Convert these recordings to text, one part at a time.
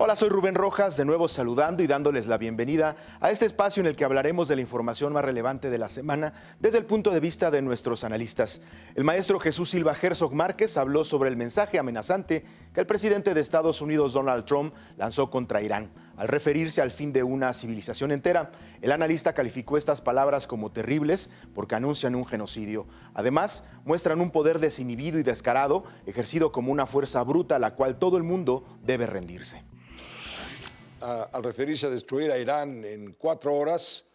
Hola, soy Rubén Rojas, de nuevo saludando y dándoles la bienvenida a este espacio en el que hablaremos de la información más relevante de la semana desde el punto de vista de nuestros analistas. El maestro Jesús Silva Herzog Márquez habló sobre el mensaje amenazante que el presidente de Estados Unidos, Donald Trump, lanzó contra Irán. Al referirse al fin de una civilización entera, el analista calificó estas palabras como terribles porque anuncian un genocidio. Además, muestran un poder desinhibido y descarado, ejercido como una fuerza bruta a la cual todo el mundo debe rendirse. Al referirse a destruir a Irán en 4 horas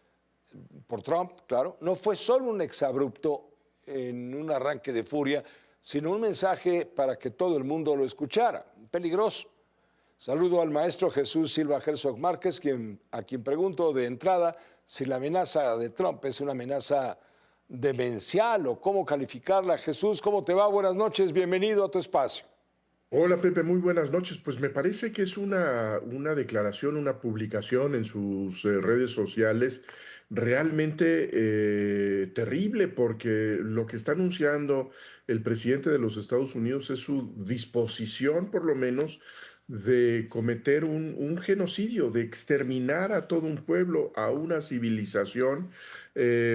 por Trump, claro, no fue solo un exabrupto en un arranque de furia, sino un mensaje para que todo el mundo lo escuchara, peligroso. Saludo al maestro Jesús Silva Herzog Márquez, a quien pregunto de entrada si la amenaza de Trump es una amenaza demencial o cómo calificarla. Jesús, ¿cómo te va? Buenas noches, bienvenido a tu espacio. Hola Pepe, muy buenas noches. Pues me parece que es una declaración, una publicación en sus redes sociales realmente terrible, porque lo que está anunciando el presidente de los Estados Unidos es su disposición, por lo menos, de cometer un genocidio, de exterminar a todo un pueblo, a una civilización,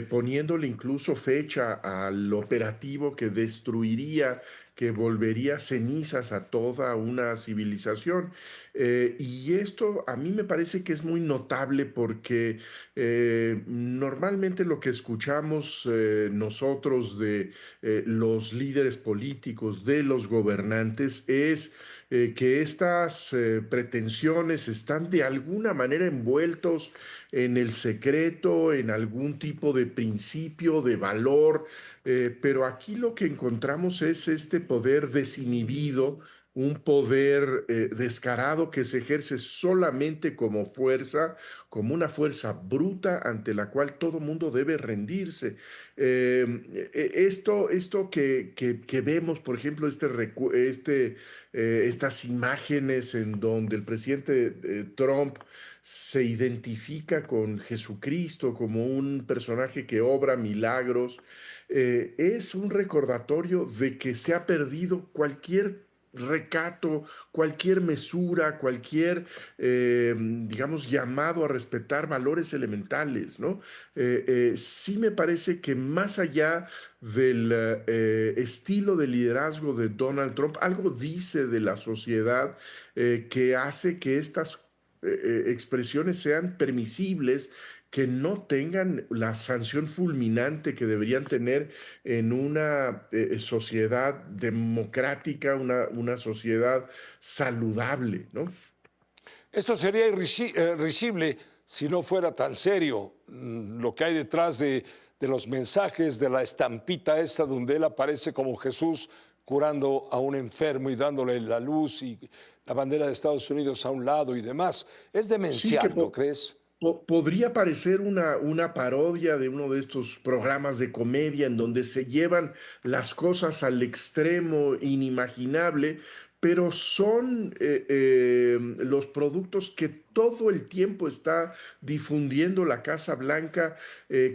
poniéndole incluso fecha al operativo que destruiría, que volvería cenizas a toda una civilización. Y esto a mí me parece que es muy notable porque normalmente lo que escuchamos nosotros de los líderes políticos, de los gobernantes, es que estas pretensiones están de alguna manera envueltos en el secreto, en algún tipo de principio, de valor, pero aquí lo que encontramos es este poder desinhibido, un poder descarado que se ejerce solamente como fuerza, como una fuerza bruta ante la cual todo mundo debe rendirse. Esto que vemos, por ejemplo, estas imágenes en donde el presidente Trump se identifica con Jesucristo como un personaje que obra milagros, es un recordatorio de que se ha perdido cualquier recato, cualquier mesura, cualquier, digamos, llamado a respetar valores elementales, ¿no? Sí me parece que más allá del estilo de liderazgo de Donald Trump, algo dice de la sociedad que hace que estas expresiones sean permisibles, que no tengan la sanción fulminante que deberían tener en una sociedad democrática, una sociedad saludable, ¿no? Esto sería risible si no fuera tan serio lo que hay detrás de los mensajes, de la estampita esta donde él aparece como Jesús curando a un enfermo y dándole la luz y la bandera de Estados Unidos a un lado y demás. Es Sí, que demencial, ¿no crees? podría parecer una parodia de uno de estos programas de comedia en donde se llevan las cosas al extremo inimaginable, pero son los productos que todo el tiempo está difundiendo la Casa Blanca,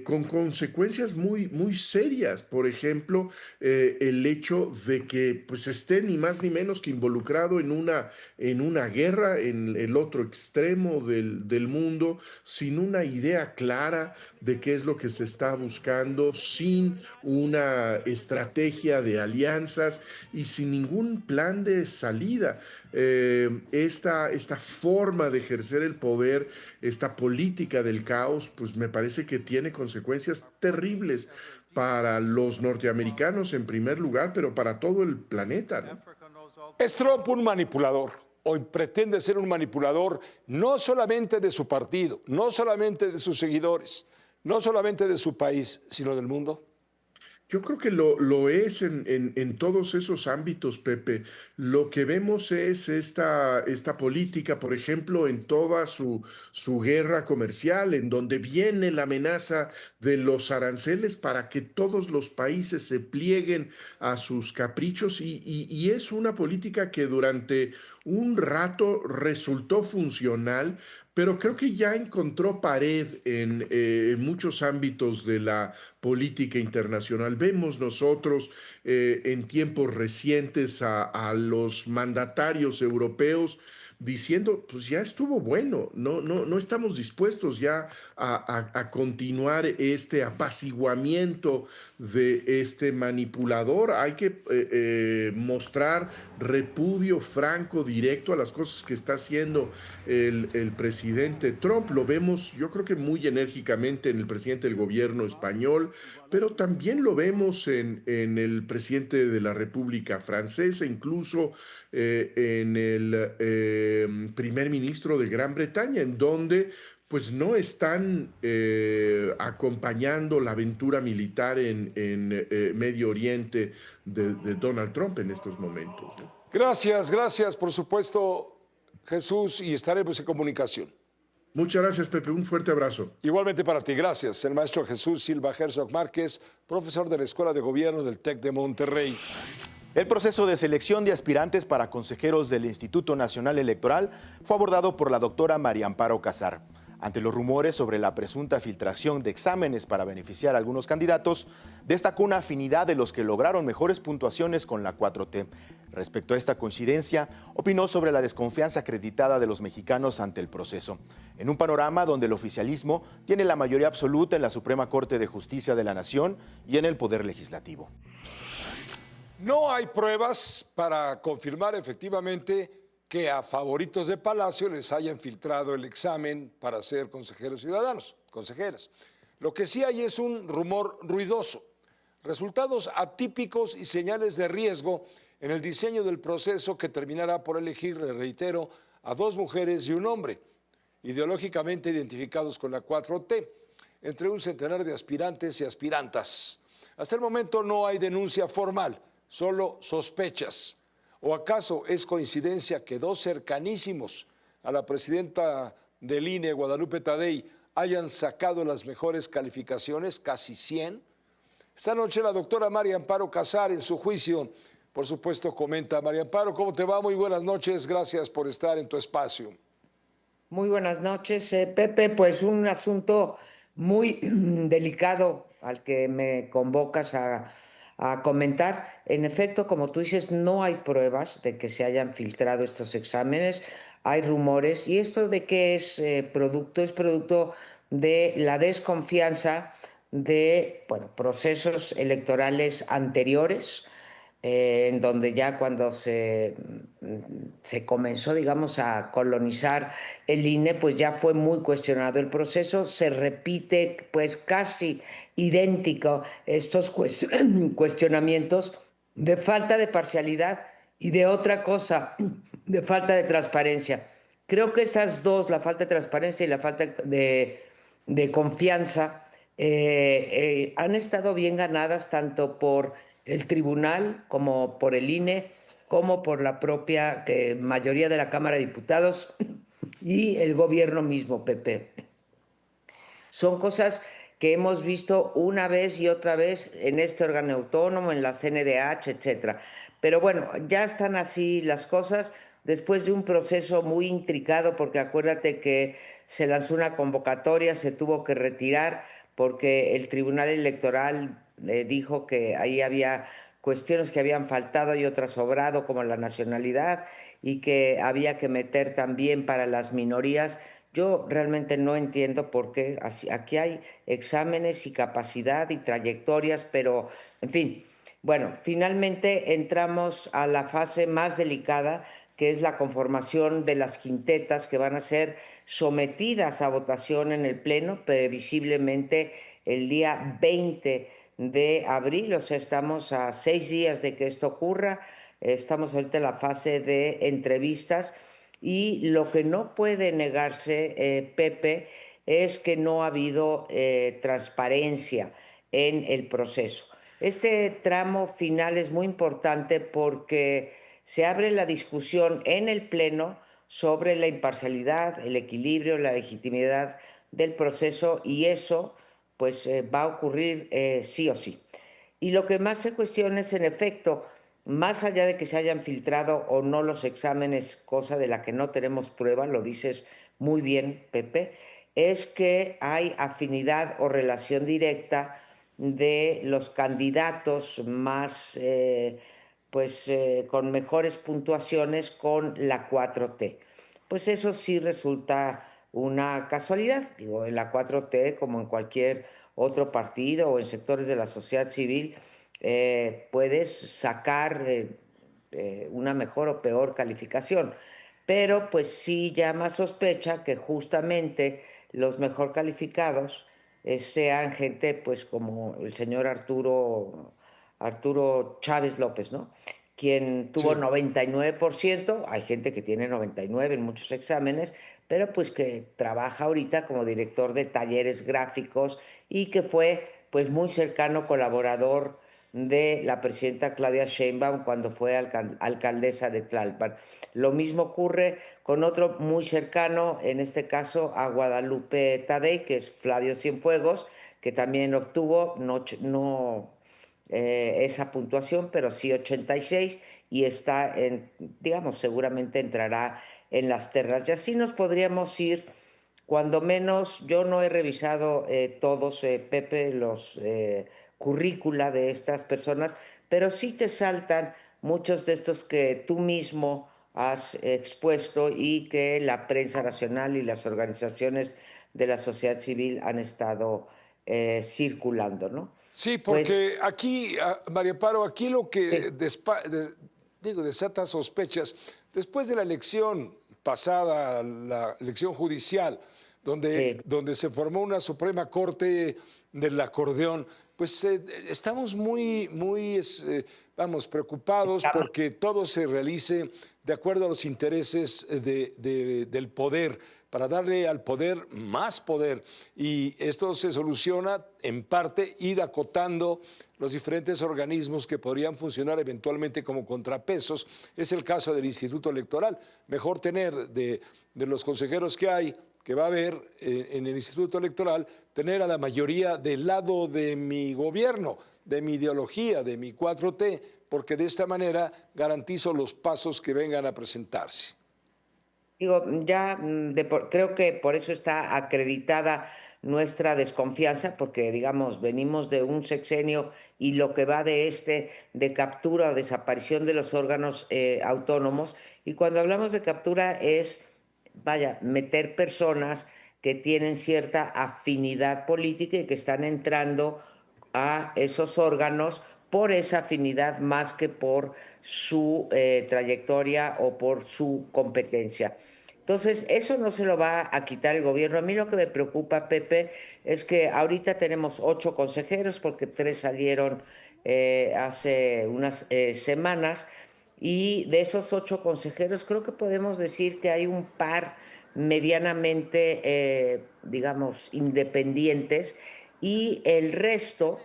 con consecuencias muy serias. Por ejemplo, el hecho de que pues, esté ni más ni menos que involucrado en una guerra en el otro extremo del mundo, sin una idea clara de qué es lo que se está buscando, sin una estrategia de alianzas y sin ningún plan de salida. Esta forma de ejercer el poder, esta política del caos, pues me parece que tiene consecuencias terribles para los norteamericanos en primer lugar, pero para todo el planeta, ¿no? ¿Es Trump un manipulador o pretende ser un manipulador no solamente de su partido, no solamente de sus seguidores, no solamente de su país, sino del mundo? Yo creo que lo es en todos esos ámbitos, Pepe. Lo que vemos es esta política, por ejemplo, en toda su guerra comercial, en donde viene la amenaza de los aranceles para que todos los países se plieguen a sus caprichos y es una política que durante un rato resultó funcional, pero creo que ya encontró pared en muchos ámbitos de la política internacional. Vemos nosotros en tiempos recientes a los mandatarios europeos diciendo, pues ya estuvo bueno, no estamos dispuestos ya a continuar este apaciguamiento de este manipulador. Hay que mostrar repudio franco, directo a las cosas que está haciendo el presidente Trump. Lo vemos, yo creo que muy enérgicamente en el presidente del gobierno español, pero también lo vemos en el presidente de la República Francesa, incluso en el primer ministro de Gran Bretaña, en donde pues no están acompañando la aventura militar en Medio Oriente de Donald Trump en estos momentos, ¿no? Gracias, por supuesto, Jesús, y estaremos en comunicación. Muchas gracias, Pepe. Un fuerte abrazo. Igualmente para ti, gracias. El maestro Jesús Silva Herzog Márquez, profesor de la Escuela de Gobierno del TEC de Monterrey. El proceso de selección de aspirantes para consejeros del Instituto Nacional Electoral fue abordado por la doctora María Amparo Casar. Ante los rumores sobre la presunta filtración de exámenes para beneficiar a algunos candidatos, destacó una afinidad de los que lograron mejores puntuaciones con la 4T. Respecto a esta coincidencia, opinó sobre la desconfianza acreditada de los mexicanos ante el proceso, en un panorama donde el oficialismo tiene la mayoría absoluta en la Suprema Corte de Justicia de la Nación y en el Poder Legislativo. No hay pruebas para confirmar efectivamente que a favoritos de Palacio les hayan filtrado el examen para ser consejeros ciudadanos, consejeras. Lo que sí hay es un rumor ruidoso, resultados atípicos y señales de riesgo en el diseño del proceso que terminará por elegir, le reitero, a 2 mujeres y un hombre, ideológicamente identificados con la 4T, entre un centenar de aspirantes y aspirantas. Hasta el momento no hay denuncia formal, solo sospechas. ¿O acaso es coincidencia que 2 cercanísimos a la presidenta del INE, Guadalupe Tadei, hayan sacado las mejores calificaciones, casi 100? Esta noche la doctora María Amparo Casar, en su juicio, por supuesto, comenta. María Amparo, ¿cómo te va? Muy buenas noches, gracias por estar en tu espacio. Muy buenas noches, Pepe. Pues un asunto muy delicado al que me convocas a comentar. En efecto, como tú dices, no hay pruebas de que se hayan filtrado estos exámenes, hay rumores, y esto de qué es producto de la desconfianza de, bueno, procesos electorales anteriores, en donde ya cuando se comenzó, digamos, a colonizar el INE, pues ya fue muy cuestionado el proceso, se repite pues casi idéntico estos cuestionamientos de falta de parcialidad y de otra cosa, de falta de transparencia. Creo que estas dos, la falta de transparencia y la falta de confianza, han estado bien ganadas tanto por el tribunal como por el INE, como por la propia mayoría de la Cámara de Diputados y el gobierno mismo, Pepe. Son cosas que hemos visto una vez y otra vez en este órgano autónomo, en la CNDH, etcétera. Pero bueno, ya están así las cosas después de un proceso muy intricado, porque acuérdate que se lanzó una convocatoria, se tuvo que retirar porque el Tribunal Electoral dijo que ahí había cuestiones que habían faltado y otras sobrado, como la nacionalidad, y que había que meter también para las minorías. Yo realmente no entiendo por qué aquí hay exámenes y capacidad y trayectorias, pero en fin. Bueno, finalmente entramos a la fase más delicada, que es la conformación de las quintetas que van a ser sometidas a votación en el Pleno, previsiblemente el día 20 de abril, o sea, estamos a 6 días de que esto ocurra, estamos ahorita en la fase de entrevistas, y lo que no puede negarse, Pepe, es que no ha habido transparencia en el proceso. Este tramo final es muy importante porque se abre la discusión en el Pleno sobre la imparcialidad, el equilibrio, la legitimidad del proceso, y eso pues va a ocurrir sí o sí. Y lo que más se cuestiona es, en efecto, más allá de que se hayan filtrado o no los exámenes, cosa de la que no tenemos prueba, lo dices muy bien, Pepe, es que hay afinidad o relación directa de los candidatos más, con mejores puntuaciones con la 4T. pues eso sí resulta una casualidad. Digo, en la 4T, como en cualquier otro partido o en sectores de la sociedad civil, puedes sacar una mejor o peor calificación. Pero pues sí llama sospecha que justamente los mejor calificados sean gente pues como el señor Arturo Chávez López, ¿no? Quien tuvo Sí. 99%, hay gente que tiene 99 en muchos exámenes, pero pues que trabaja ahorita como director de talleres gráficos y que fue pues muy cercano colaborador de la presidenta Claudia Sheinbaum cuando fue alcaldesa de Tlalpan. Lo mismo ocurre con otro muy cercano, en este caso a Guadalupe Tadei, que es Flavio Cienfuegos, que también obtuvo no esa puntuación, pero sí 86 y está en, digamos, seguramente entrará en las ternas. Y así nos podríamos ir, cuando menos, yo no he revisado todos, Pepe, los currícula de estas personas, pero sí te saltan muchos de estos que tú mismo has expuesto y que la prensa nacional y las organizaciones de la sociedad civil han estado circulando, ¿no? Sí, Pues porque aquí, María Amparo, aquí lo que sí, desata sospechas, después de la elección pasada, la elección judicial, sí, donde se formó una Suprema Corte del acordeón, pues estamos vamos, preocupados estamos, porque todo se realice de acuerdo a los intereses del poder, para darle al poder más poder. Y esto se soluciona en parte ir acotando los diferentes organismos que podrían funcionar eventualmente como contrapesos. Es el caso del Instituto Electoral. Mejor tener de los consejeros que va a haber en el Instituto Electoral, tener a la mayoría del lado de mi gobierno, de mi ideología, de mi 4T, porque de esta manera garantizo los pasos que vengan a presentarse. digo, ya creo que por eso está acreditada nuestra desconfianza, porque digamos, venimos de un sexenio y lo que va de de captura o desaparición de los órganos autónomos, y cuando hablamos de captura es, vaya, meter personas que tienen cierta afinidad política y que están entrando a esos órganos por esa afinidad más que por su trayectoria o por su competencia. Entonces, eso no se lo va a quitar el gobierno. A mí lo que me preocupa, Pepe, es que ahorita tenemos 8 consejeros, porque 3 salieron hace unas semanas, y de esos 8 consejeros creo que podemos decir que hay un par medianamente, digamos, independientes, y el resto,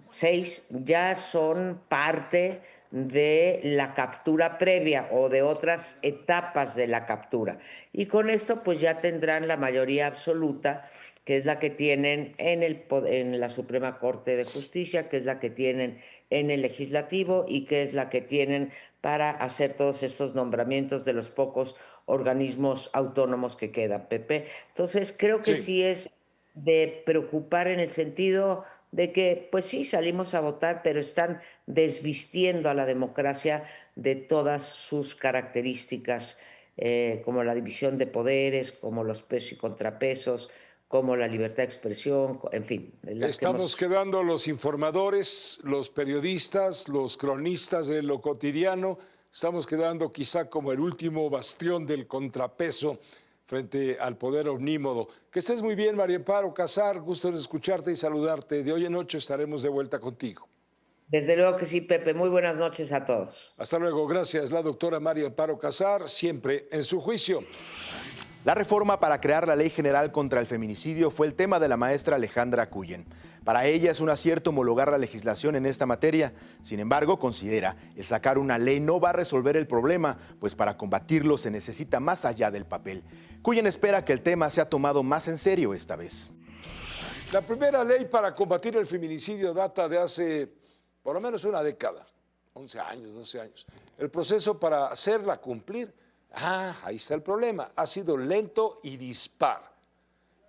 6, ya son parte de la captura previa o de otras etapas de la captura. Y con esto pues ya tendrán la mayoría absoluta, que es la que tienen en la Suprema Corte de Justicia, que es la que tienen en el Legislativo y que es la que tienen para hacer todos estos nombramientos de los pocos organismos autónomos que quedan, Pepe. Entonces creo que Sí. sí es de preocupar en el sentido de que, pues sí, salimos a votar, pero están desvistiendo a la democracia de todas sus características, como la división de poderes, como los pesos y contrapesos, como la libertad de expresión, en fin, las que Estamos hemos... quedando los informadores, los periodistas, los cronistas de lo cotidiano, estamos quedando quizá como el último bastión del contrapeso frente al poder omnímodo. Que estés muy bien, María Amparo Casar, gusto en escucharte y saludarte. De hoy en noche estaremos de vuelta contigo. Desde luego que sí, Pepe. Muy buenas noches a todos. Hasta luego, gracias. La doctora María Amparo Casar, siempre en su juicio. La reforma para crear la Ley General contra el Feminicidio fue el tema de la maestra Alejandra Cuyen. Para ella es un acierto homologar la legislación en esta materia. Sin embargo, considera el sacar una ley no va a resolver el problema, pues para combatirlo se necesita más allá del papel. Cuyen espera que el tema sea tomado más en serio esta vez. La primera ley para combatir el feminicidio data de hace por lo menos una década, 11 años, 12 años. El proceso para hacerla cumplir, ahí está el problema, ha sido lento y dispar.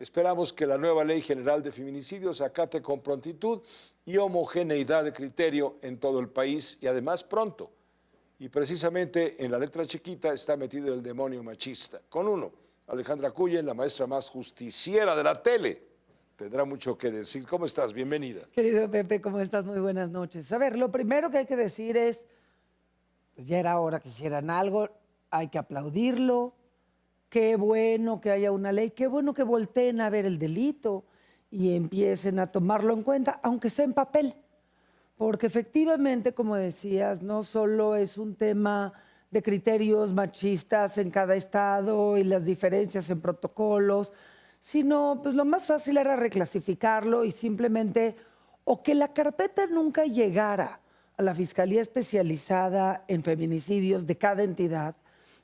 Esperamos que la nueva Ley General de Feminicidios se acate con prontitud y homogeneidad de criterio en todo el país y además pronto. Y precisamente en la letra chiquita está metido el demonio machista. Con uno, Alejandra Cuyen, la maestra más justiciera de la tele. Tendrá mucho que decir. ¿Cómo estás? Bienvenida. Querido Pepe, ¿cómo estás? Muy buenas noches. A ver, lo primero que hay que decir es, pues ya era hora que hicieran algo, hay que aplaudirlo, qué bueno que haya una ley, qué bueno que volteen a ver el delito y empiecen a tomarlo en cuenta, aunque sea en papel, porque efectivamente, como decías, no solo es un tema de criterios machistas en cada estado y las diferencias en protocolos, sino pues lo más fácil era reclasificarlo y simplemente, o que la carpeta nunca llegara a la Fiscalía Especializada en Feminicidios de cada entidad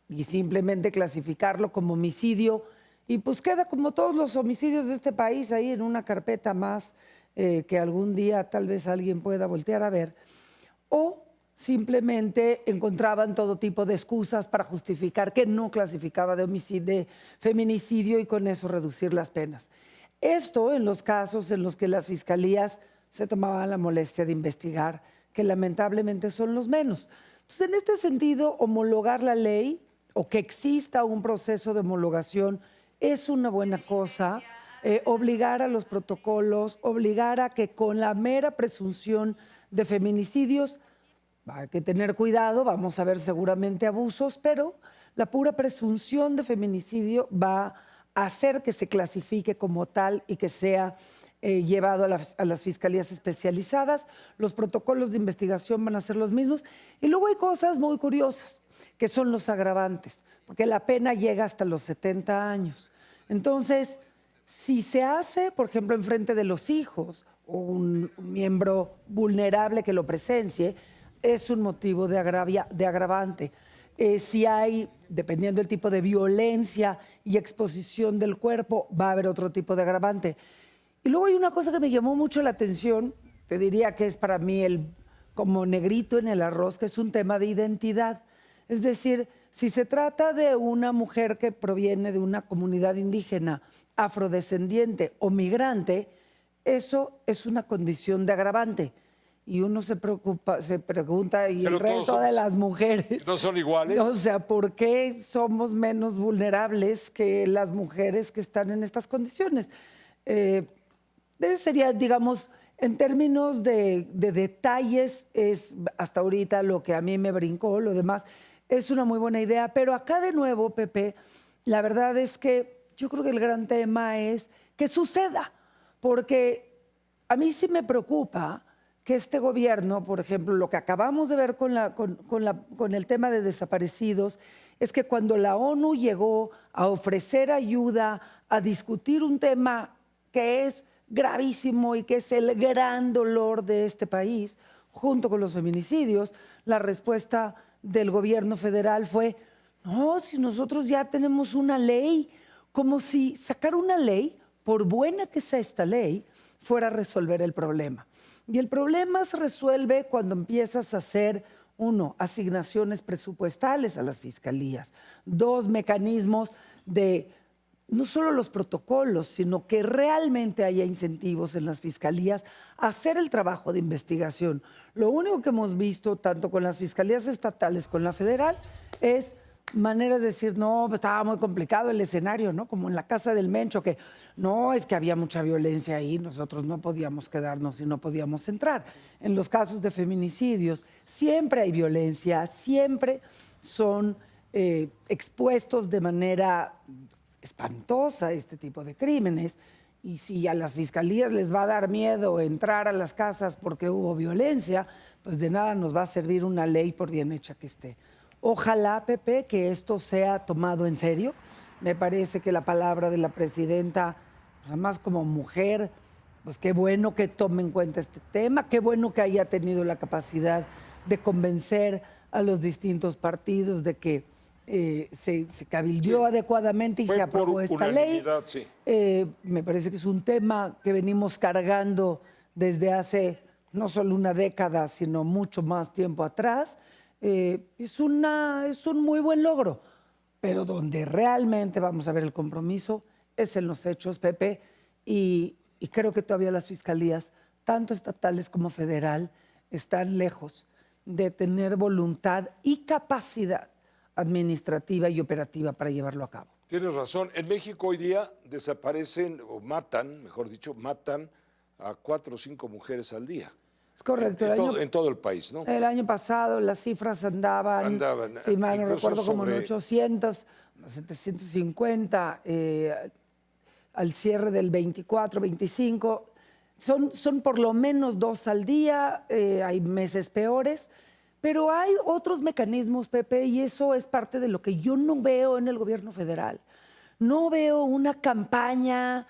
y simplemente clasificarlo como homicidio y pues queda como todos los homicidios de este país ahí en una carpeta más que algún día tal vez alguien pueda voltear a ver, o simplemente encontraban todo tipo de excusas para justificar que no clasificaba de homicidio, de feminicidio y con eso reducir las penas. Esto en los casos en los que las fiscalías se tomaban la molestia de investigar, que lamentablemente son los menos. Entonces, en este sentido, homologar la ley o que exista un proceso de homologación es una buena cosa. Obligar a los protocolos, obligar a que con la mera presunción de feminicidios, hay que tener cuidado, vamos a ver seguramente abusos, pero la pura presunción de feminicidio va a hacer que se clasifique como tal y que sea llevado a las fiscalías especializadas. Los protocolos de investigación van a ser los mismos. Y luego hay cosas muy curiosas, que son los agravantes, porque la pena llega hasta los 70 años. Entonces, si se hace, por ejemplo, en frente de los hijos o un miembro vulnerable que lo presencie, es un motivo de agravante. Si hay, dependiendo del tipo de violencia y exposición del cuerpo, va a haber otro tipo de agravante. Y luego hay una cosa que me llamó mucho la atención, te diría que es para mí como negrito en el arroz, que es un tema de identidad. Es decir, si se trata de una mujer que proviene de una comunidad indígena, afrodescendiente o migrante, eso es una condición de agravante. Y uno se pregunta, ¿y Pero el resto de las mujeres? ¿No son iguales? O sea, ¿por qué somos menos vulnerables que las mujeres que están en estas condiciones? Sería, digamos, en términos de detalles, es hasta ahorita lo que a mí me brincó, lo demás es una muy buena idea. Pero acá de nuevo, Pepe, la verdad es que yo creo que el gran tema es que suceda, porque a mí sí me preocupa que este gobierno, por ejemplo, lo que acabamos de ver con el tema de desaparecidos, es que cuando la ONU llegó a ofrecer ayuda, a discutir un tema que es gravísimo y que es el gran dolor de este país, junto con los feminicidios, la respuesta del gobierno federal fue, no, si nosotros ya tenemos una ley, como si sacar una ley, por buena que sea esta ley, fuera a resolver el problema. Y el problema se resuelve cuando empiezas a hacer, uno, asignaciones presupuestales a las fiscalías, dos, mecanismos de no solo los protocolos, sino que realmente haya incentivos en las fiscalías a hacer el trabajo de investigación. Lo único que hemos visto, tanto con las fiscalías estatales como con la federal, es maneras de decir, no, pues estaba muy complicado el escenario, ¿no? Como en la casa del Mencho, que no, es que había mucha violencia ahí, nosotros no podíamos quedarnos y no podíamos entrar. En los casos de feminicidios, siempre hay violencia, siempre son expuestos de manera espantosa este tipo de crímenes, y si a las fiscalías les va a dar miedo entrar a las casas porque hubo violencia, pues de nada nos va a servir una ley por bien hecha que esté. Ojalá, Pepe, que esto sea tomado en serio. Me parece que la palabra de la presidenta, además como mujer, pues qué bueno que tome en cuenta este tema, qué bueno que haya tenido la capacidad de convencer a los distintos partidos de que se cabildeó adecuadamente y Fue se aprobó por esta ley. unanimidad, sí. Me parece que es un tema que venimos cargando desde hace no solo una década, sino mucho más tiempo atrás. Es un muy buen logro, pero donde realmente vamos a ver el compromiso es en los hechos, Pepe, y creo que todavía las fiscalías, tanto estatales como federal, están lejos de tener voluntad y capacidad administrativa y operativa para llevarlo a cabo. Tienes razón. En México hoy día desaparecen, o matan, mejor dicho, matan a 4 o 5 mujeres al día. Es correcto. En todo el país, ¿no? El año pasado las cifras andaban si mal no incluso recuerdo, como en sobre 800, 750 al cierre del 24, 25. Son por lo menos 2 al día, hay meses peores, pero hay otros mecanismos, Pepe, y eso es parte de lo que yo no veo en el gobierno federal. No veo una campaña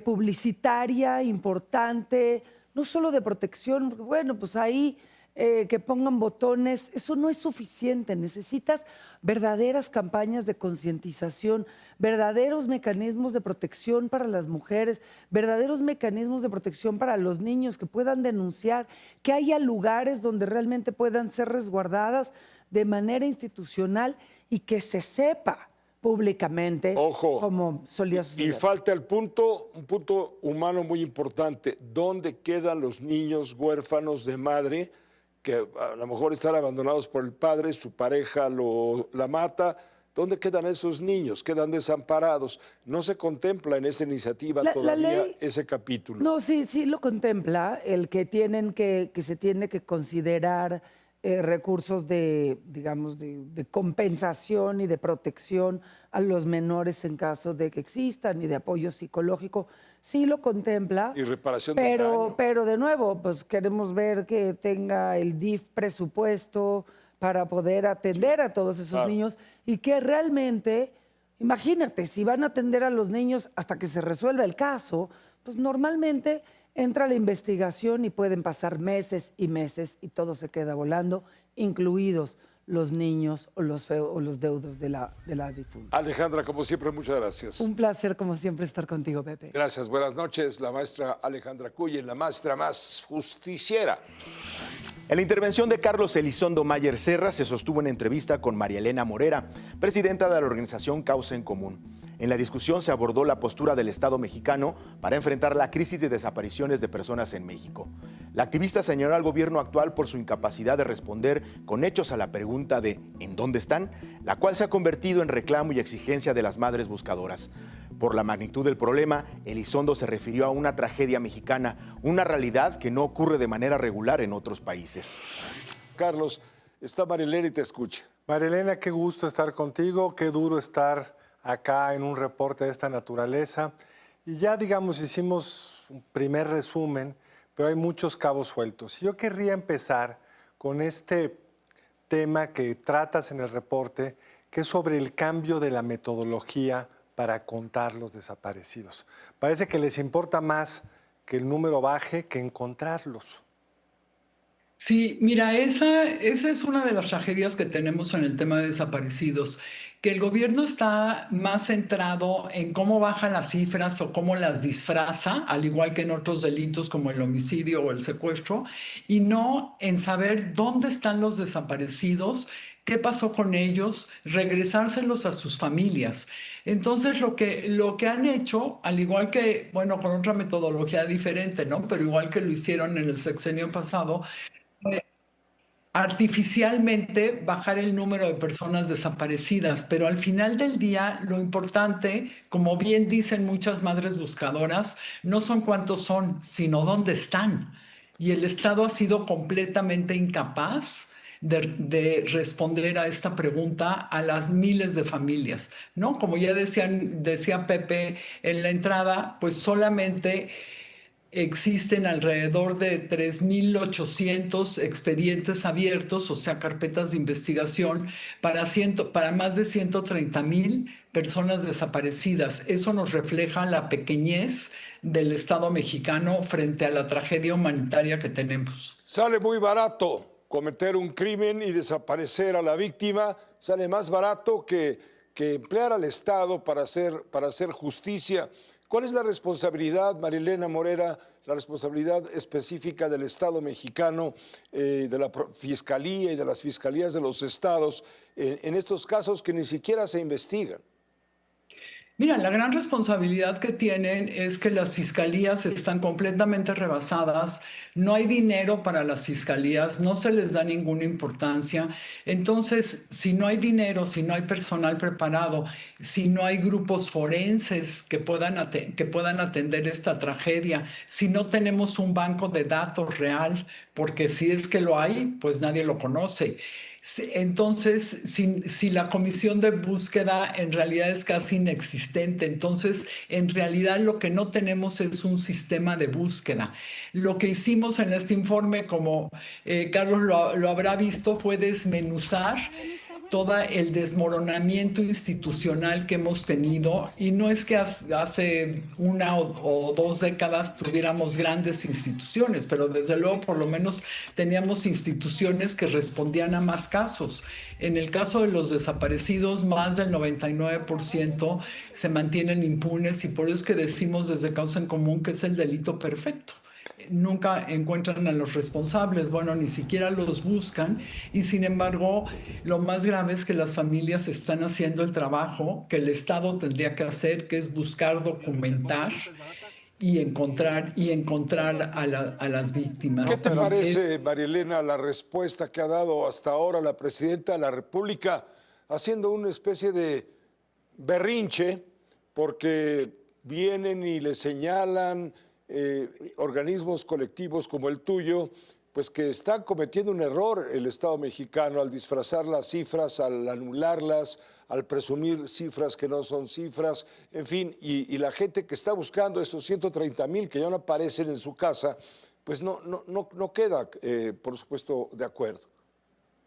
publicitaria importante, no solo de protección, porque bueno, pues ahí que pongan botones, eso no es suficiente. Necesitas verdaderas campañas de concientización, verdaderos mecanismos de protección para las mujeres, verdaderos mecanismos de protección para los niños que puedan denunciar, que haya lugares donde realmente puedan ser resguardadas de manera institucional y que se sepa públicamente, Ojo, como solía suceder. Y falta un punto humano muy importante. ¿Dónde quedan los niños huérfanos de madre que a lo mejor están abandonados por el padre, su pareja la mata? ¿Dónde quedan esos niños? Quedan desamparados. No se contempla en esa iniciativa todavía ese capítulo. No, sí lo contempla, el que se tiene que considerar recursos digamos, de compensación y de protección a los menores en caso de que existan y de apoyo psicológico. Sí lo contempla. Y reparación de daño. Pero de nuevo, pues queremos ver que tenga el DIF presupuesto para poder atender a todos esos niños y que realmente, imagínate, si van a atender a los niños hasta que se resuelva el caso, pues normalmente entra la investigación y pueden pasar meses y meses y todo se queda volando, incluidos los niños o los deudos de la difunta. Alejandra, como siempre, muchas gracias. Un placer, como siempre, estar contigo, Pepe. Gracias, buenas noches. La maestra Alejandra Cuyen, la maestra más justiciera. En la intervención de Carlos Elizondo Mayer Serra se sostuvo una entrevista con María Elena Morera, presidenta de la organización Causa en Común. En la discusión se abordó la postura del Estado mexicano para enfrentar la crisis de desapariciones de personas en México. La activista señaló al gobierno actual por su incapacidad de responder con hechos a la pregunta de ¿en dónde están?, la cual se ha convertido en reclamo y exigencia de las madres buscadoras. Por la magnitud del problema, Elizondo se refirió a una tragedia mexicana, una realidad que no ocurre de manera regular en otros países. Carlos, está Marilena y te escucha. Marilena, qué gusto estar contigo, qué duro estar acá en un reporte de esta naturaleza. Y ya, digamos, hicimos un primer resumen, pero hay muchos cabos sueltos. Yo querría empezar con este tema que tratas en el reporte, que es sobre el cambio de la metodología para contar los desaparecidos. Parece que les importa más que el número baje que encontrarlos. Sí, mira, esa es una de las tragedias que tenemos en el tema de desaparecidos, que el gobierno está más centrado en cómo baja las cifras o cómo las disfraza, al igual que en otros delitos como el homicidio o el secuestro, y no en saber dónde están los desaparecidos, qué pasó con ellos, regresárselos a sus familias. Entonces, lo que han hecho, al igual que, bueno, con otra metodología diferente, ¿no? Pero igual que lo hicieron en el sexenio pasado, artificialmente bajar el número de personas desaparecidas, pero al final del día lo importante, como bien dicen muchas madres buscadoras, no son cuántos son, sino dónde están. Y el Estado ha sido completamente incapaz de responder a esta pregunta a las miles de familias, ¿no? Como ya decía Pepe en la entrada, pues solamente existen alrededor de 3.800 expedientes abiertos, o sea, carpetas de investigación para más de 130,000 personas desaparecidas. Eso nos refleja la pequeñez del Estado mexicano frente a la tragedia humanitaria que tenemos. Sale muy barato cometer un crimen y desaparecer a la víctima, sale más barato que emplear al Estado para hacer justicia. ¿Cuál es la responsabilidad, Marilena Morera, la responsabilidad específica del Estado mexicano, de la Fiscalía y de las fiscalías de los estados en estos casos que ni siquiera se investigan? Mira, la gran responsabilidad que tienen es que las fiscalías están completamente rebasadas, no hay dinero para las fiscalías, no se les da ninguna importancia. Entonces, si no hay dinero, si no hay personal preparado, si no hay grupos forenses que puedan atender esta tragedia, si no tenemos un banco de datos real, porque si es que lo hay, pues nadie lo conoce. Entonces, si la comisión de búsqueda en realidad es casi inexistente, entonces en realidad lo que no tenemos es un sistema de búsqueda. Lo que hicimos en este informe, como Carlos lo habrá visto, fue desmenuzar todo el desmoronamiento institucional que hemos tenido, y no es que hace una o dos décadas tuviéramos grandes instituciones, pero desde luego por lo menos teníamos instituciones que respondían a más casos. En el caso de los desaparecidos, más del 99% se mantienen impunes, y por eso es que decimos desde Causa en Común que es el delito perfecto. Nunca encuentran a los responsables, bueno, ni siquiera los buscan, y sin embargo, lo más grave es que las familias están haciendo el trabajo que el Estado tendría que hacer, que es buscar, documentar y encontrar a las víctimas. ¿Qué te parece, María Elena, la respuesta que ha dado hasta ahora la presidenta de la República, haciendo una especie de berrinche, porque vienen y le señalan organismos colectivos como el tuyo, pues que están cometiendo un error el Estado mexicano al disfrazar las cifras, al anularlas, al presumir cifras que no son cifras, en fin, y la gente que está buscando esos 130,000 que ya no aparecen en su casa, pues no queda, por supuesto, de acuerdo.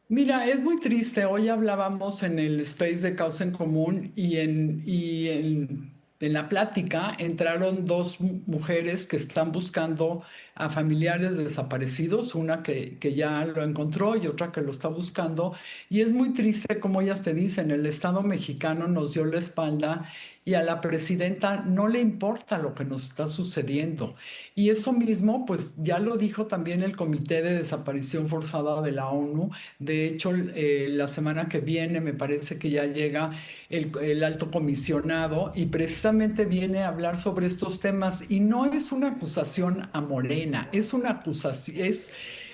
Mira, es muy triste. Hoy hablábamos en el space de Causa en Común, y en la plática entraron dos mujeres que están buscando a familiares desaparecidos, una que ya lo encontró y otra que lo está buscando. Y es muy triste, como ellas te dicen, el Estado mexicano nos dio la espalda y a la presidenta no le importa lo que nos está sucediendo. Y eso mismo, pues ya lo dijo también el Comité de Desaparición Forzada de la ONU. De hecho, la semana que viene me parece que ya llega el alto comisionado, y precisamente viene a hablar sobre estos temas. Y no es una acusación a Morena, es una acusación, es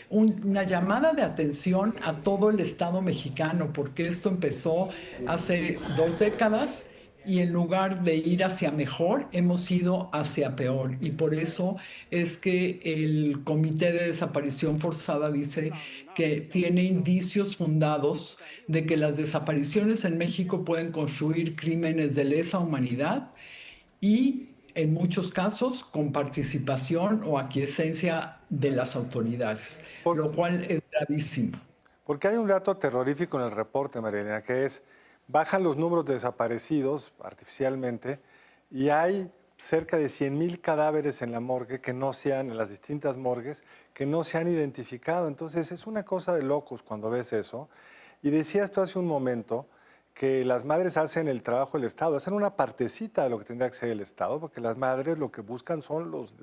una llamada de atención a todo el Estado mexicano, porque esto empezó hace 2 décadas. Y en lugar de ir hacia mejor, hemos ido hacia peor. Y por eso es que el Comité de Desaparición Forzada dice que tiene indicios fundados de que las desapariciones en México pueden construir crímenes de lesa humanidad, y en muchos casos con participación o aquiescencia de las autoridades, lo cual es gravísimo. Porque hay un dato terrorífico en el reporte, María Elena, que es: bajan los números de desaparecidos artificialmente y hay cerca de 100,000 cadáveres en la morgue que no se han, en las distintas morgues, que no se han identificado. Entonces es una cosa de locos cuando ves eso. Y decías tú hace un momento que las madres hacen el trabajo del Estado, hacen una partecita de lo que tendría que ser el Estado, porque las madres lo que buscan son los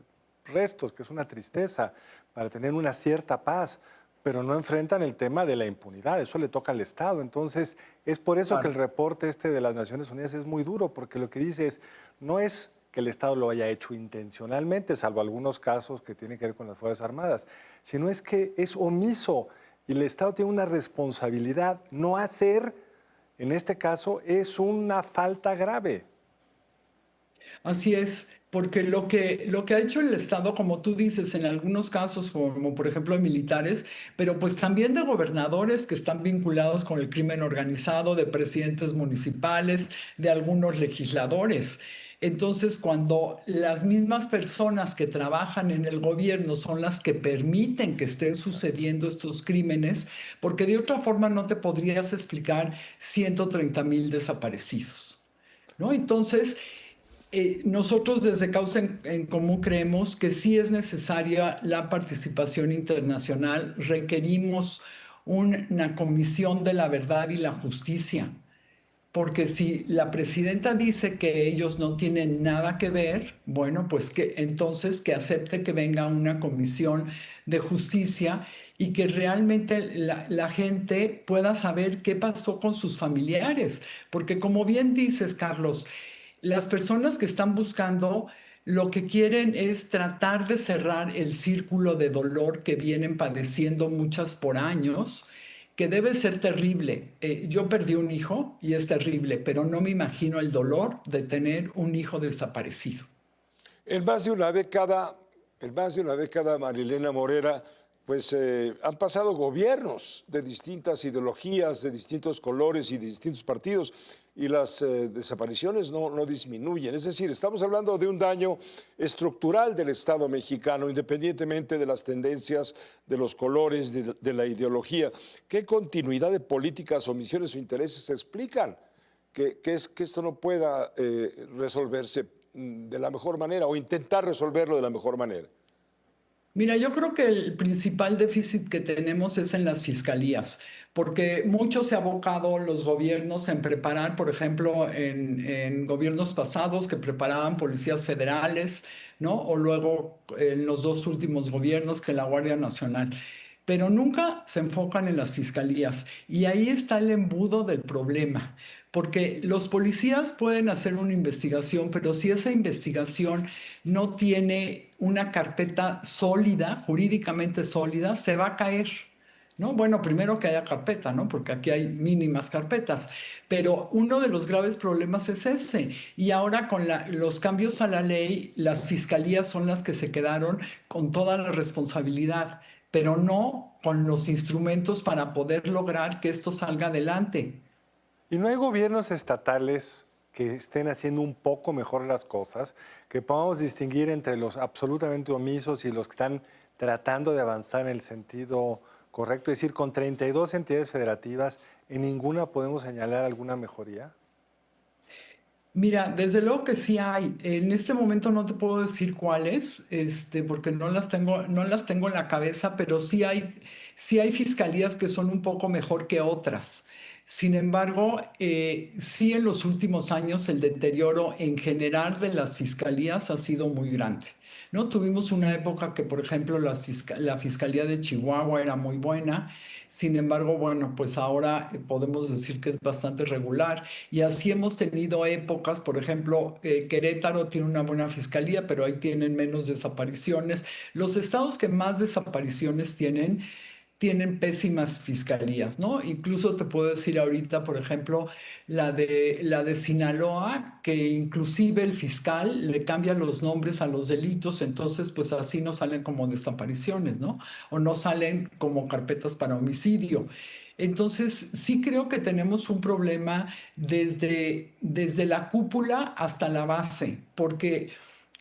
restos, que es una tristeza, para tener una cierta paz, pero no enfrentan el tema de la impunidad, eso le toca al Estado. Entonces, es por eso que el reporte de las Naciones Unidas es muy duro, porque lo que dice es, no es que el Estado lo haya hecho intencionalmente, salvo algunos casos que tienen que ver con las Fuerzas Armadas, sino es que es omiso, y el Estado tiene una responsabilidad. No hacer, en este caso, es una falta grave. Así es, porque lo que ha hecho el Estado, como tú dices, en algunos casos, como por ejemplo de militares, pero pues también de gobernadores que están vinculados con el crimen organizado, de presidentes municipales, de algunos legisladores. Entonces, cuando las mismas personas que trabajan en el gobierno son las que permiten que estén sucediendo estos crímenes, porque de otra forma no te podrías explicar 130,000 desaparecidos, ¿no? Entonces, nosotros desde Causa en Común creemos que sí es necesaria la participación internacional. Requerimos una comisión de la verdad y la justicia, porque si la presidenta dice que ellos no tienen nada que ver, bueno, pues que entonces que acepte que venga una comisión de justicia y que realmente la gente pueda saber qué pasó con sus familiares, porque como bien dices, Carlos, las personas que están buscando lo que quieren es tratar de cerrar el círculo de dolor que vienen padeciendo muchas por años, que debe ser terrible. Yo perdí un hijo y es terrible, pero no me imagino el dolor de tener un hijo desaparecido. En más de una década, Marilena Morera, pues han pasado gobiernos de distintas ideologías, de distintos colores y de distintos partidos, y las desapariciones no disminuyen. Es decir, estamos hablando de un daño estructural del Estado mexicano, independientemente de las tendencias, de los colores, de la ideología. ¿Qué continuidad de políticas, omisiones o intereses explican que esto no pueda resolverse de la mejor manera o intentar resolverlo de la mejor manera? Mira, yo creo que el principal déficit que tenemos es en las fiscalías, porque mucho se ha abocado los gobiernos en preparar, por ejemplo, en gobiernos pasados que preparaban policías federales, ¿no? O luego en los dos últimos gobiernos que la Guardia Nacional. Pero nunca se enfocan en las fiscalías. Y ahí está el embudo del problema, porque los policías pueden hacer una investigación, pero si esa investigación no tiene una carpeta sólida, jurídicamente sólida, se va a caer, ¿no? Bueno, primero que haya carpeta, ¿no? Porque aquí hay mínimas carpetas, pero uno de los graves problemas es ese. Y ahora con los cambios a la ley, las fiscalías son las que se quedaron con toda la responsabilidad, pero no con los instrumentos para poder lograr que esto salga adelante. ¿Y no hay gobiernos estatales que estén haciendo un poco mejor las cosas, que podamos distinguir entre los absolutamente omisos y los que están tratando de avanzar en el sentido correcto? Es decir, con 32 entidades federativas, ¿en ninguna podemos señalar alguna mejoría? Mira, desde luego que sí hay. En este momento no te puedo decir cuáles, porque no las tengo en la cabeza, pero sí hay fiscalías que son un poco mejor que otras. Sin embargo, sí en los últimos años el deterioro en general de las fiscalías ha sido muy grande, ¿no? Tuvimos una época que, por ejemplo, la Fiscalía de Chihuahua era muy buena. Sin embargo, bueno, pues ahora podemos decir que es bastante regular. Y así hemos tenido épocas, por ejemplo, Querétaro tiene una buena fiscalía, pero ahí tienen menos desapariciones. Los estados que más desapariciones tienen pésimas fiscalías, ¿no? Incluso te puedo decir ahorita, por ejemplo, la de Sinaloa, que inclusive el fiscal le cambia los nombres a los delitos, entonces pues así no salen como desapariciones, ¿no? O no salen como carpetas para homicidio. Entonces, sí creo que tenemos un problema desde la cúpula hasta la base, porque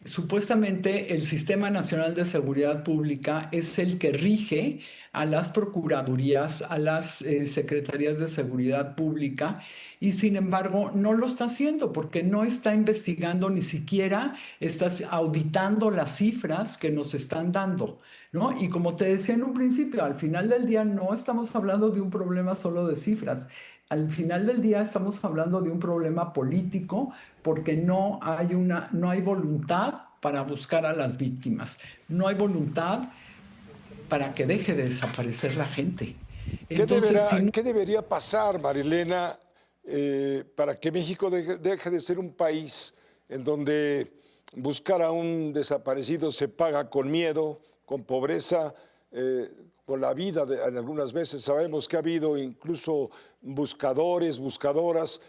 supuestamente el Sistema Nacional de Seguridad Pública es el que rige a las procuradurías, a las secretarías de seguridad pública, y sin embargo no lo está haciendo porque no está investigando, ni siquiera está auditando las cifras que nos están dando, ¿no? Y como te decía en un principio, al final del día no estamos hablando de un problema solo de cifras. Al final del día estamos hablando de un problema político porque no hay voluntad para buscar a las víctimas. No hay voluntad para que deje de desaparecer la gente. Entonces, ¿Qué debería pasar, Marilena, para que México deje de ser un país en donde buscar a un desaparecido se paga con miedo, con pobreza, con la vida? En algunas veces sabemos que ha habido incluso buscadores, buscadoras,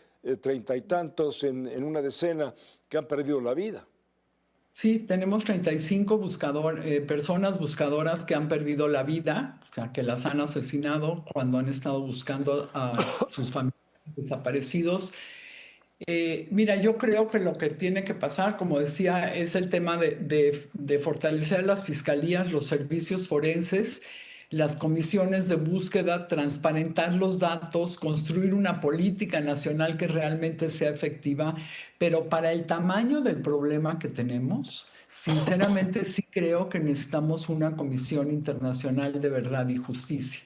30 y tantos en una decena que han perdido la vida. Sí, tenemos 35 personas buscadoras que han perdido la vida, o sea, que las han asesinado cuando han estado buscando a sus familiares desaparecidos. Mira, yo creo que lo que tiene que pasar, como decía, es el tema de fortalecer las fiscalías, los servicios forenses, las comisiones de búsqueda, transparentar los datos, construir una política nacional que realmente sea efectiva, pero para el tamaño del problema que tenemos, sinceramente sí creo que necesitamos una comisión internacional de verdad y justicia,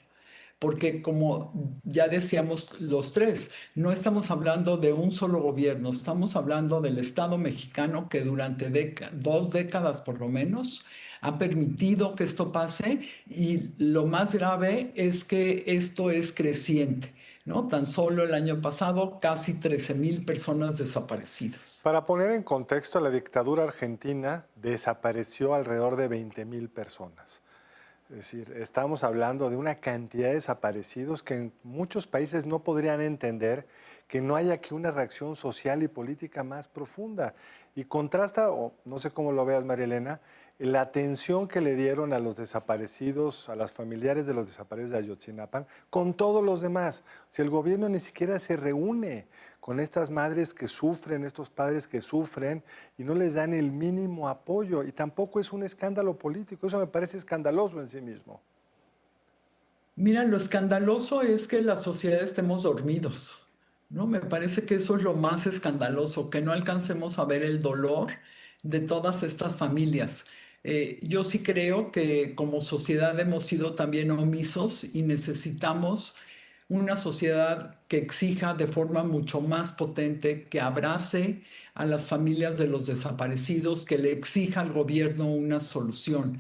porque como ya decíamos los tres, no estamos hablando de un solo gobierno, estamos hablando del Estado mexicano que durante 2 décadas por lo menos ha permitido que esto pase, y lo más grave es que esto es creciente, ¿no? Tan solo el año pasado casi 13,000 personas desaparecidas. Para poner en contexto, la dictadura argentina desapareció alrededor de 20,000 personas. Es decir, estamos hablando de una cantidad de desaparecidos que en muchos países no podrían entender que no haya aquí una reacción social y política más profunda. Y contrasta, o no sé cómo lo veas, María Elena, la atención que le dieron a los desaparecidos, a las familiares de los desaparecidos de Ayotzinapa, con todos los demás. Si el gobierno ni siquiera se reúne con estas madres que sufren, estos padres que sufren, y no les dan el mínimo apoyo, y tampoco es un escándalo político, eso me parece escandaloso en sí mismo. Mira, lo escandaloso es que la sociedad estemos dormidos, ¿no? Me parece que eso es lo más escandaloso, que no alcancemos a ver el dolor de todas estas familias. Yo sí creo que como sociedad hemos sido también omisos y necesitamos una sociedad que exija de forma mucho más potente, que abrace a las familias de los desaparecidos, que le exija al gobierno una solución.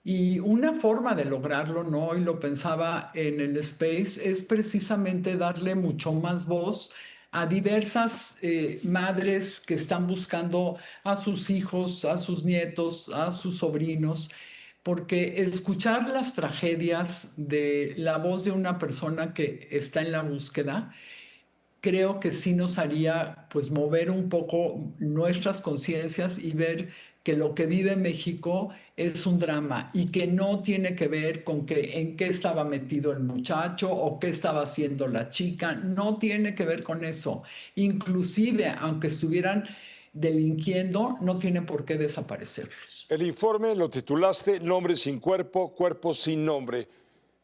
Y una forma de lograrlo, ¿no? Y lo pensaba en el Space, es precisamente darle mucho más voz a diversas madres que están buscando a sus hijos, a sus nietos, a sus sobrinos, porque escuchar las tragedias de la voz de una persona que está en la búsqueda, creo que sí nos haría pues mover un poco nuestras conciencias y ver que lo que vive México es un drama y que no tiene que ver con que en qué estaba metido el muchacho o qué estaba haciendo la chica, no tiene que ver con eso. Inclusive, aunque estuvieran delinquiendo, no tienen por qué desaparecerlos. El informe lo titulaste Nombre sin cuerpo, cuerpo sin nombre.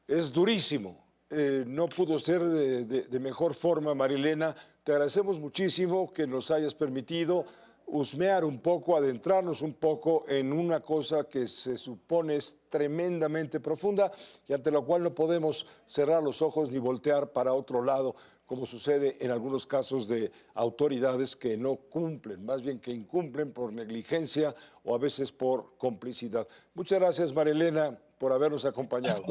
Es durísimo. No pudo ser de mejor forma, Marilena. Te agradecemos muchísimo que nos hayas permitido husmear un poco, adentrarnos un poco en una cosa que se supone es tremendamente profunda y ante la cual no podemos cerrar los ojos ni voltear para otro lado, como sucede en algunos casos de autoridades que no cumplen, más bien que incumplen por negligencia o a veces por complicidad. Muchas gracias, María Elena, por habernos acompañado.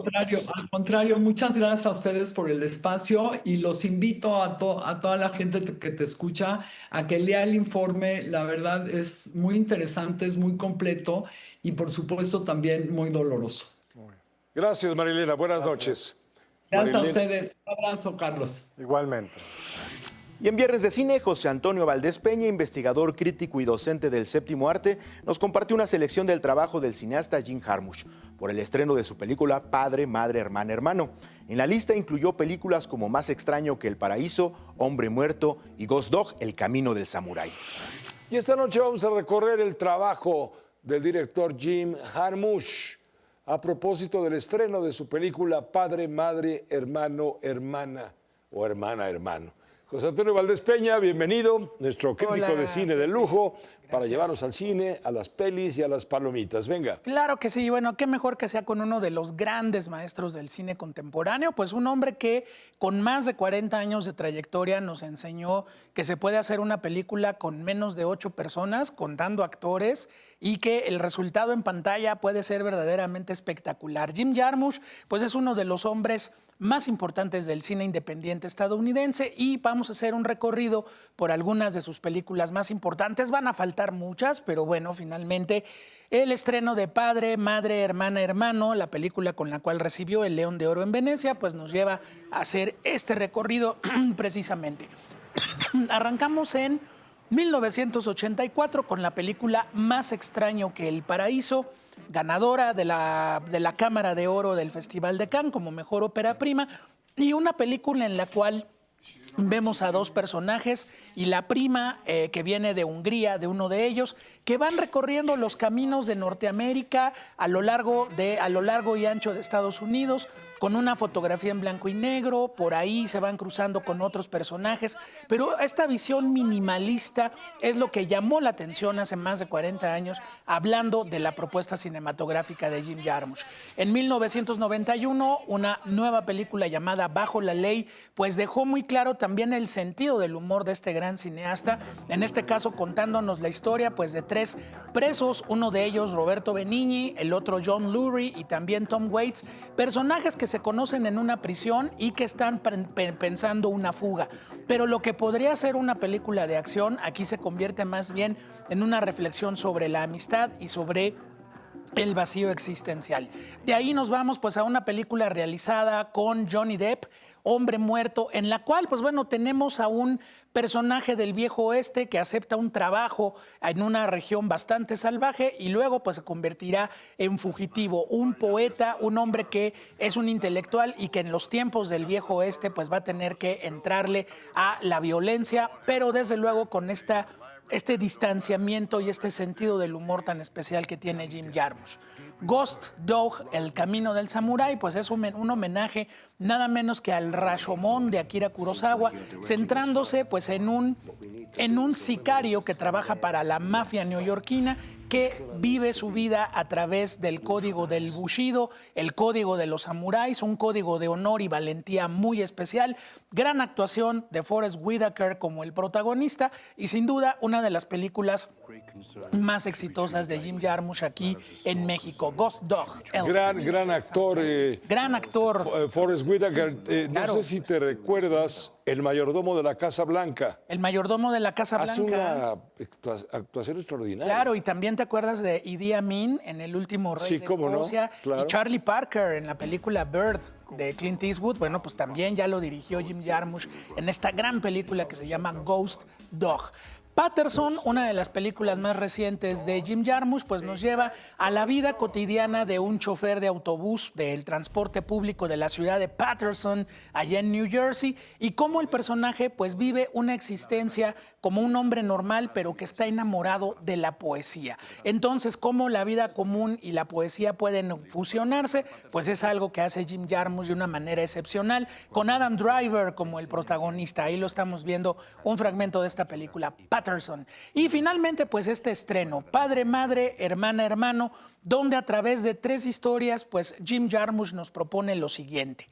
Al contrario, muchas gracias a ustedes por el espacio y los invito a toda la gente que te escucha a que lea el informe. La verdad es muy interesante, es muy completo y por supuesto también muy doloroso. Gracias, Marilena. Buenas noches. Gracias a ustedes. Un abrazo, Carlos. Igualmente. Y en Viernes de Cine, José Antonio Valdés Peña, investigador, crítico y docente del Séptimo Arte, nos compartió una selección del trabajo del cineasta Jim Jarmusch por el estreno de su película Padre, Madre, Hermana, Hermano. En la lista incluyó películas como Más extraño que el paraíso, Hombre muerto y Ghost Dog, El camino del samurái. Y esta noche vamos a recorrer el trabajo del director Jim Jarmusch a propósito del estreno de su película Padre, Madre, Hermano, Hermana o Hermana, Hermano. José Antonio Valdés Peña, bienvenido, nuestro crítico de cine de lujo, para llevarnos al cine, a las pelis y a las palomitas. Venga. Claro que sí, bueno, qué mejor que sea con uno de los grandes maestros del cine contemporáneo, pues un hombre que con más de 40 años de trayectoria nos enseñó que se puede hacer una película con menos de 8 personas, contando actores, y que el resultado en pantalla puede ser verdaderamente espectacular. Jim Jarmusch, pues es uno de los hombres más importantes del cine independiente estadounidense y vamos a hacer un recorrido por algunas de sus películas más importantes. Van a faltar muchas, pero bueno, finalmente el estreno de Padre, Madre, Hermana, Hermano, la película con la cual recibió el León de Oro en Venecia, pues nos lleva a hacer este recorrido precisamente. Arrancamos en 1984 con la película Más extraño que el paraíso, ganadora de la Cámara de Oro del Festival de Cannes como mejor ópera prima, y una película en la cual Vemos a dos personajes y la prima que viene de Hungría, de uno de ellos, que van recorriendo los caminos de Norteamérica a lo largo y ancho de Estados Unidos, con una fotografía en blanco y negro. Por ahí se van cruzando con otros personajes, pero esta visión minimalista es lo que llamó la atención hace más de 40 años, hablando de la propuesta cinematográfica de Jim Jarmusch. En 1991, una nueva película llamada Bajo la Ley, pues dejó muy claro también el sentido del humor de este gran cineasta, en este caso contándonos la historia pues de tres presos, uno de ellos Roberto Benigni, el otro John Lurie y también Tom Waits, personajes que se conocen en una prisión y que están pensando una fuga. Pero lo que podría ser una película de acción aquí se convierte más bien en una reflexión sobre la amistad y sobre el vacío existencial. De ahí nos vamos pues a una película realizada con Johnny Depp, Hombre Muerto, en la cual pues bueno tenemos a un personaje del viejo oeste que acepta un trabajo en una región bastante salvaje y luego pues se convertirá en fugitivo, un poeta, un hombre que es un intelectual y que en los tiempos del viejo oeste pues va a tener que entrarle a la violencia, pero desde luego con este distanciamiento y este sentido del humor tan especial que tiene Jim Jarmusch. Ghost Dog, El Camino del Samurái, pues es un homenaje nada menos que al Rashomon de Akira Kurosawa, centrándose pues en un sicario que trabaja para la mafia neoyorquina, que vive su vida a través del código del Bushido, el código de los samuráis, un código de honor y valentía muy especial. Gran actuación de Forest Whitaker como el protagonista y sin duda una de las películas más exitosas de Jim Jarmusch aquí en México. Ghost Dog. Gran actor. Gran actor. Forest Whitaker. Claro. No sé si te recuerdas El mayordomo de la Casa Blanca. El mayordomo de la Casa Hace Blanca. una actuación extraordinaria. Claro, y también te acuerdas de Idi Amin en El último rey de Escocia, no, claro. Y Charlie Parker en la película Bird de Clint Eastwood. Bueno, pues también ya lo dirigió Jim Jarmusch en esta gran película que se llama Ghost Dog. Patterson, una de las películas más recientes de Jim Jarmusch, pues nos lleva a la vida cotidiana de un chofer de autobús del transporte público de la ciudad de Patterson, allá en New Jersey, y cómo el personaje pues vive una existencia como un hombre normal, pero que está enamorado de la poesía. Entonces, cómo la vida común y la poesía pueden fusionarse, pues es algo que hace Jim Jarmusch de una manera excepcional, con Adam Driver como el protagonista. Ahí lo estamos viendo, un fragmento de esta película, Patterson. Y finalmente, pues este estreno, Padre, Madre, Hermana, Hermano, donde a través de tres historias, pues Jim Jarmusch nos propone lo siguiente: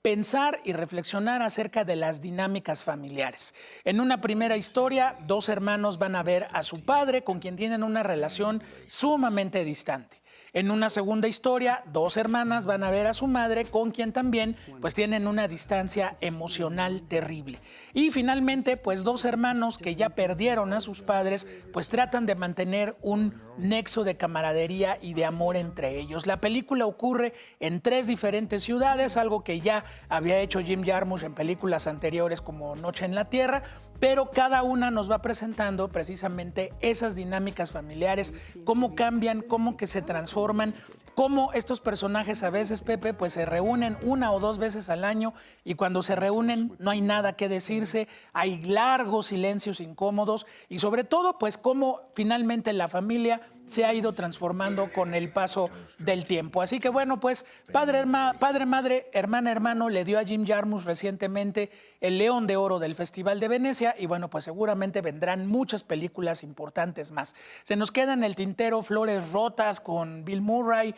pensar y reflexionar acerca de las dinámicas familiares. En una primera historia, dos hermanos van a ver a su padre, con quien tienen una relación sumamente distante. En una segunda historia, dos hermanas van a ver a su madre, con quien también pues tienen una distancia emocional terrible. Y finalmente, pues dos hermanos que ya perdieron a sus padres, pues tratan de mantener un nexo de camaradería y de amor entre ellos. La película ocurre en tres diferentes ciudades, algo que ya había hecho Jim Jarmusch en películas anteriores como Noche en la Tierra, pero cada una nos va presentando precisamente esas dinámicas familiares, cómo cambian, cómo que se transforman, cómo estos personajes a veces, Pepe, pues se reúnen una o dos veces al año y cuando se reúnen no hay nada que decirse, hay largos silencios incómodos y sobre todo, pues cómo finalmente la familia se ha ido transformando con el paso del tiempo. Así que bueno, pues Padre, Madre, Hermana, Hermano le dio a Jim Jarmusch recientemente el León de Oro del Festival de Venecia y bueno, pues seguramente vendrán muchas películas importantes más. Se nos queda en el tintero Flores Rotas con Bill Murray,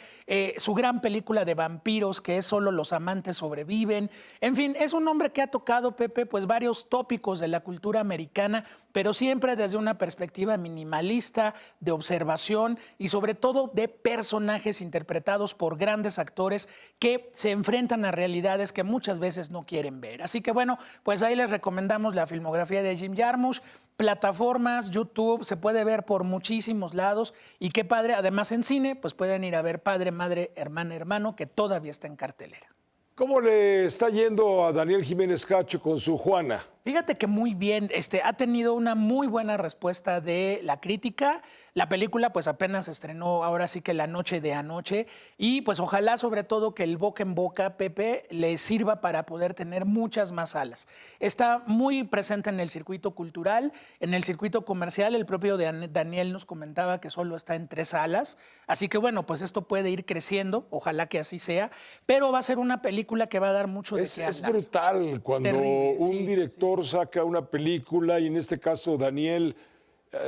su gran película de vampiros que es Solo los amantes sobreviven. En fin, es un hombre que ha tocado, Pepe, pues varios tópicos de la cultura americana, pero siempre desde una perspectiva minimalista, de observación y sobre todo de personajes interpretados por grandes actores que se enfrentan a realidades que muchas veces no quieren ver. Así que bueno, pues ahí les recomendamos la filmografía de Jim Jarmusch. Plataformas, YouTube, se puede ver por muchísimos lados y qué padre, además en cine, pues pueden ir a ver Padre, Madre, Hermana, Hermano, que todavía está en cartelera. ¿Cómo le está yendo a Daniel Jiménez Cacho con su Juana? Fíjate que muy bien, ha tenido una muy buena respuesta de la crítica. La película pues apenas se estrenó ahora sí que la noche de anoche y pues ojalá sobre todo que el boca en boca, Pepe, le sirva para poder tener muchas más salas. Está muy presente en el circuito cultural, en el circuito comercial. El propio Daniel nos comentaba que solo está en 3 salas, así que bueno, pues esto puede ir creciendo, ojalá que así sea, pero va a ser una película que va a dar mucho de qué hablar. Es brutal cuando Terrible, un sí, director saca una película y en este caso Daniel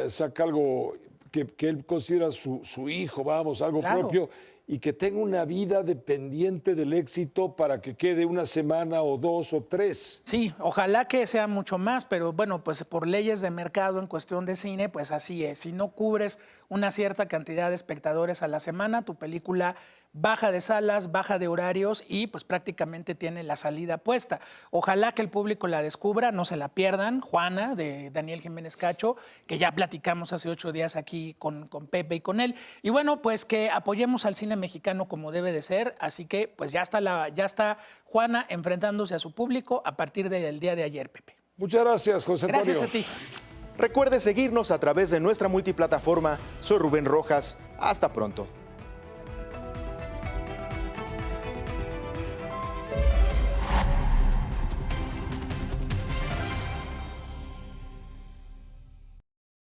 saca algo que él considera su hijo, vamos, algo Claro. propio, y que tenga una vida dependiente del éxito para que quede una semana o 2 o 3. Sí, ojalá que sea mucho más, pero bueno, pues por leyes de mercado en cuestión de cine, pues así es. Si no cubres una cierta cantidad de espectadores a la semana, tu película baja de salas, baja de horarios y pues prácticamente tiene la salida puesta. Ojalá que el público la descubra, no se la pierdan. Juana, de Daniel Jiménez Cacho, que ya platicamos hace 8 días aquí con Pepe y con él. Y bueno, pues que apoyemos al cine mexicano como debe de ser, así que pues ya está Juana enfrentándose a su público a partir del día de ayer, Pepe. Muchas gracias, José Antonio. Gracias a ti. Recuerde seguirnos a través de nuestra multiplataforma. Soy Rubén Rojas. Hasta pronto.